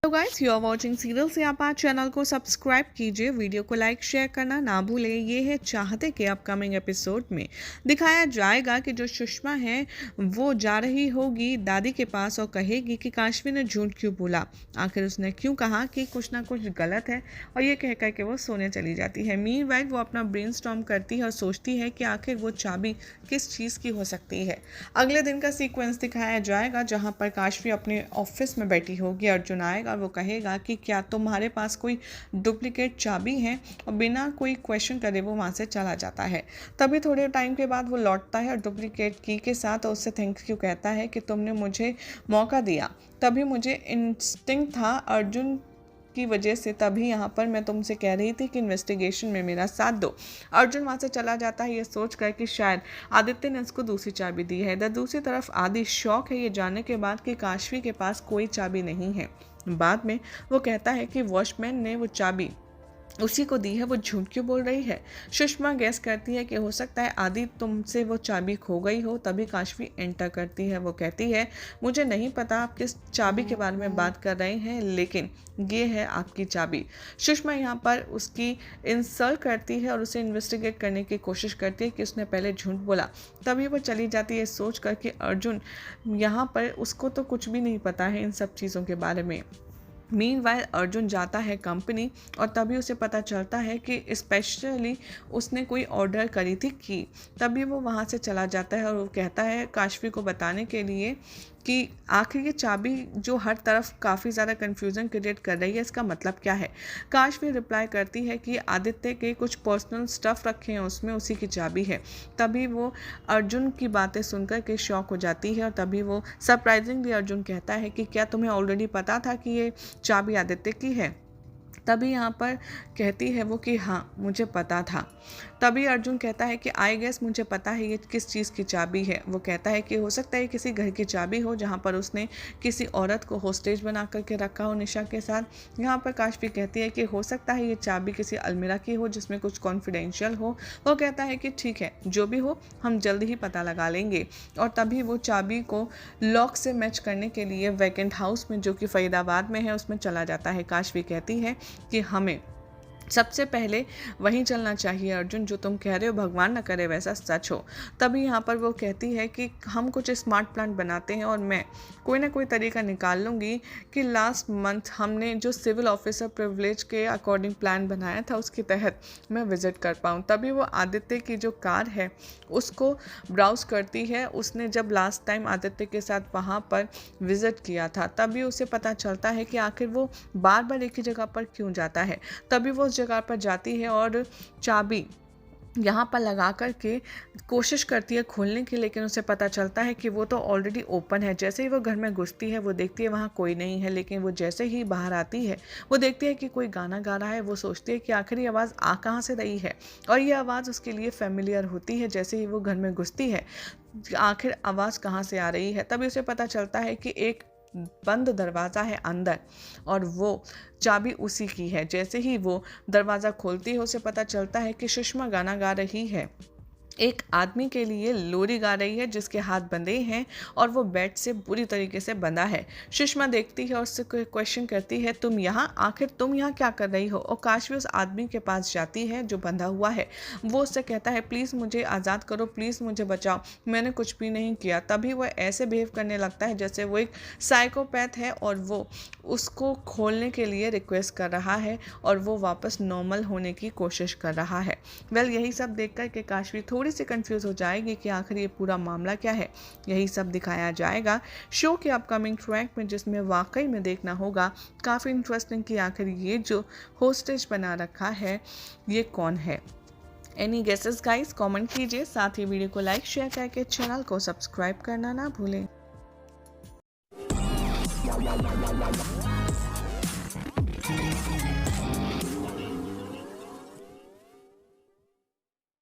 तो guys you are watching serial से आप चैनल को सब्सक्राइब कीजिए, वीडियो को लाइक शेयर करना ना भूलें। ये है चाहते कि अपकमिंग एपिसोड में दिखाया जाएगा कि जो सुषमा है वो जा रही होगी दादी के पास और कहेगी कि काशवी ने झूठ क्यों बोला, आखिर उसने क्यों कहा कि कुछ ना कुछ गलत है, और ये कह कर के वो सोने चली जाती है। मीनवाइल वो अपना ब्रेनस्टॉर्म करती है और सोचती है कि आखिर वो चाबी किस चीज़ की हो सकती है। अगले दिन का सीक्वेंस दिखाया जाएगा जहाँ पर काशवी अपने ऑफिस में बैठी होगी, अर्जुन आएगा और वो कहेगा कि क्या तुम्हारे पास कोई डुप्लीकेट चाबी है, और बिना कोई क्वेश्चन करे वो वहाँ से चला जाता है। तभी थोड़े टाइम के बाद वो लौटता है और डुप्लीकेट की के साथ उससे थैंक यू कहता है कि तुमने मुझे मौका दिया, तभी मुझे इंस्टिंक्ट था अर्जुन की वजह से, तभी यहाँ पर मैं तुमसे कह रही थी कि इन्वेस्टिगेशन में मेरा साथ दो। अर्जुन वहाँ से चला जाता है ये सोच कर कि शायद आदित्य ने उसको दूसरी चाबी दी है। इधर दूसरी तरफ आदि शौक है ये जानने के बाद कि काशवी के पास कोई चाबी नहीं है। बाद में वो कहता है कि वॉचमैन ने वो चाबी उसी को दी है, वो झूठ क्यों बोल रही है। सुषमा गैस करती है कि हो सकता है आदि तुमसे वो चाबी खो गई हो, तभी काशवी एंटर करती है। वो कहती है मुझे नहीं पता आप किस चाबी के बारे में बात कर रहे हैं, लेकिन ये है आपकी चाबी। सुषमा यहाँ पर उसकी इंसल्ट करती है और उसे इन्वेस्टिगेट करने की कोशिश करती है कि उसने पहले झूठ बोला। तभी वो चली जाती है सोच कर कि अर्जुन यहाँ पर उसको तो कुछ भी नहीं पता है इन सब चीज़ों के बारे में। मीनवाइल अर्जुन जाता है कंपनी और तभी उसे पता चलता है कि स्पेशली उसने कोई ऑर्डर करी थी की। तभी वो वहाँ से चला जाता है और वो कहता है काशवी को बताने के लिए कि आखिर ये चाबी जो हर तरफ काफ़ी ज़्यादा कन्फ्यूज़न क्रिएट कर रही है, इसका मतलब क्या है। काशवी रिप्लाई करती है कि आदित्य के कुछ पर्सनल स्टफ़ रखे हैं उसमें, उसी की चाबी है। तभी वो अर्जुन की बातें सुनकर के शॉक हो जाती है और तभी वो सरप्राइजिंगली अर्जुन कहता है कि क्या तुम्हें ऑलरेडी पता था कि ये चाबी आदित्य की है। तभी यहाँ पर कहती है वो कि हाँ मुझे पता था। तभी अर्जुन कहता है कि आई गेस मुझे पता है ये किस चीज़ की चाबी है। वो कहता है कि हो सकता है किसी घर की चाबी हो जहाँ पर उसने किसी औरत को होस्टेज बना करके रखा हो निशा के साथ। यहाँ पर काशवी कहती है कि हो सकता है ये चाबी किसी अलमीरा की हो जिसमें कुछ कॉन्फिडेंशियल हो। वो कहता है कि ठीक है जो भी हो हम जल्दी ही पता लगा लेंगे। और तभी वो चाबी को लॉक से मैच करने के लिए वैकेंट हाउस में जो कि फरीदाबाद में है उसमें चला जाता है। काशवी कहती है कि हमें सबसे पहले वहीं चलना चाहिए अर्जुन, जो तुम कह रहे हो भगवान न करे वैसा सच हो। तभी यहाँ पर वो कहती है कि हम कुछ स्मार्ट प्लान बनाते हैं और मैं कोई ना कोई तरीका निकाल लूँगी कि लास्ट मंथ हमने जो सिविल ऑफिसर प्रिविलेज के अकॉर्डिंग प्लान बनाया था उसके तहत मैं विज़िट कर पाऊँ। तभी वो आदित्य की जो कार है उसको ब्राउज़ करती है। उसने जब लास्ट टाइम आदित्य के साथ वहाँ पर विज़िट किया था तभी उसे पता चलता है कि आखिर वो बार बार एक ही जगह पर क्यों जाता है। तभी वो उस जगह पर जाती है और चाबी यहाँ पर लगा कर के कोशिश करती है खोलने की, लेकिन उसे पता चलता है कि वो तो ऑलरेडी ओपन है। जैसे ही वो घर में घुसती है वो देखती है वहाँ कोई नहीं है, लेकिन वो जैसे ही बाहर आती है वो देखती है कि कोई गाना गा रहा है। वो सोचती है कि आखिर ये आवाज़ आ कहाँ से रही है, और ये आवाज़ उसके लिए फेमिलियर होती है। जैसे ही वो घर में घुसती है आखिर आवाज़ कहाँ से आ रही है, तभी उसे पता चलता है कि एक बंद दरवाज़ा है अंदर और वो चाबी उसी की है। जैसे ही वो दरवाज़ा खोलती है उसे पता चलता है कि सुषमा गाना गा रही है, एक आदमी के लिए लोरी गा रही है जिसके हाथ बंधे हैं और वो बेड से बुरी तरीके से बंधा है। सुषमा देखती है और उससे क्वेश्चन करती है तुम यहाँ, आखिर तुम यहाँ क्या कर रही हो। और काशवी उस आदमी के पास जाती है जो बंधा हुआ है। वो उससे कहता है प्लीज़ मुझे आज़ाद करो, प्लीज़ मुझे बचाओ, मैंने कुछ भी नहीं किया। तभी वो ऐसे बिहेव करने लगता है जैसे वो एक साइकोपैथ है और वो उसको खोलने के लिए रिक्वेस्ट कर रहा है और वो वापस नॉर्मल होने की कोशिश कर रहा है। यही सब देख कर के काशवी थोड़ी सी कंफ्यूज हो जाएगी कि आखिर ये पूरा मामला क्या है। यही सब दिखाया जाएगा शो के अपकमिंग ट्रैक में, जिसमें वाकई में देखना होगा काफ़ी इंटरेस्टिंग कि आखिर ये जो होस्टेज बना रखा है ये कौन है। एनी गेसेस गाइस कमेंट कीजिए, साथ ही वीडियो को लाइक शेयर करके चैनल को सब्सक्राइब करना ना भूलें।